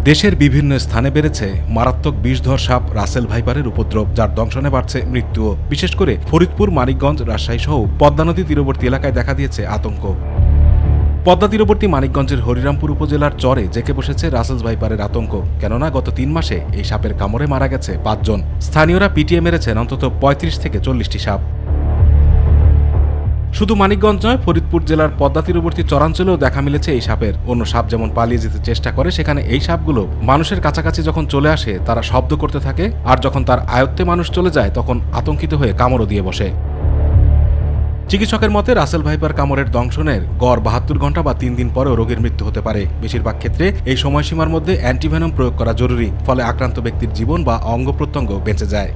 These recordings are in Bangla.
দেশের বিভিন্ন স্থানে বেড়েছে মারাত্মক বিষধর সাপ রাসেল ভাইপারের উপদ্রব, যার দংশনে বাড়ছে মৃত্যুও। বিশেষ করে ফরিদপুর, মানিকগঞ্জ, রাজশাহী সহ পদ্মা নদী তীরবর্তী এলাকায় দেখা দিয়েছে আতঙ্ক। পদ্মা তীরবর্তী মানিকগঞ্জের হরিরামপুর উপজেলার চরে জেঁকে বসেছে রাসেল ভাইপারের আতঙ্ক। কেননা গত ৩ মাসে এই সাপের কামড়ে মারা গেছে ৫ জন। স্থানীয়রা পিটিয়ে মেরেছেন অন্তত ৩৫ থেকে ৪০টি সাপ। শুধু মানিকগঞ্জ নয়, ফরিদপুর জেলার পদ্মা তীরবর্তী চরাঞ্চলেও দেখা মিলেছে এই সাপের। অন্য সাপ যেমন পালিয়ে যেতে চেষ্টা করে, সেখানে এই সাপগুলো মানুষের কাছাকাছি যখন চলে আসে তারা শব্দ করতে থাকে, আর যখন তার আয়ত্তে মানুষ চলে যায় তখন আতঙ্কিত হয়ে কামড়ও দিয়ে বসে। চিকিৎসকের মতে রাসেল ভাইপার কামড়ের দংশনের গড় ৭২ ঘন্টা বা ৩ দিন পরেও রোগীর মৃত্যু হতে পারে। বেশিরভাগ ক্ষেত্রে এই সময়সীমার মধ্যে অ্যান্টিভেনম প্রয়োগ করা জরুরি, ফলে আক্রান্ত ব্যক্তির জীবন বা অঙ্গ প্রত্যঙ্গ বেঁচে যায়।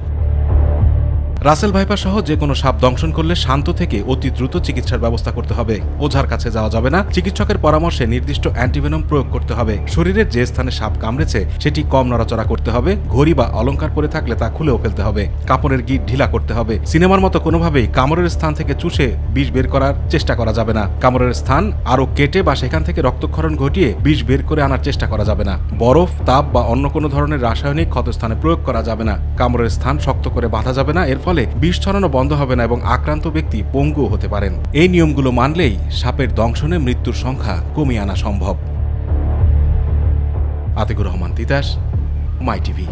রাসেল ভাইপার সহ যে কোনো সাপ দংশন করলে শান্ত থেকে অতি দ্রুত চিকিৎসার ব্যবস্থা করতে হবে। ওঝার কাছে যাওয়া যাবে না, চিকিৎসকের পরামর্শে নির্দিষ্ট অ্যান্টিভেনম প্রয়োগ করতে হবে। শরীরের যে স্থানে সাপ কামড়েছে সেটি কম নড়াচড়া করতে হবে। ঘড়ি বা অলংকার পরে থাকলে তা খুলেও ফেলতে হবে। কাপড়ের গিঁট ঢিলা করতে হবে। সিনেমার মতো কোনোভাবেই কামড়ের স্থান থেকে চুষে বিষ বের করার চেষ্টা করা যাবে না। কামড়ের স্থান আরও কেটে বা সেখান থেকে রক্তক্ষরণ ঘটিয়ে বিষ বের করে আনার চেষ্টা করা যাবে না। বরফ, তাপ বা অন্য কোনো ধরনের রাসায়নিক ক্ষতস্থানে প্রয়োগ করা যাবে না। কামড়ের স্থান শক্ত করে বাঁধা যাবে না, এর ফলে বিষ ছড়ানো বন্ধ হবে না এবং আক্রান্ত ব্যক্তি পঙ্গুও হতে পারেন। এই নিয়মগুলো মানলেই সাপের দংশনে মৃত্যুর সংখ্যা কমিয়ে আনা সম্ভব। আতিকুর রহমান তিতাস, মাই টিভি।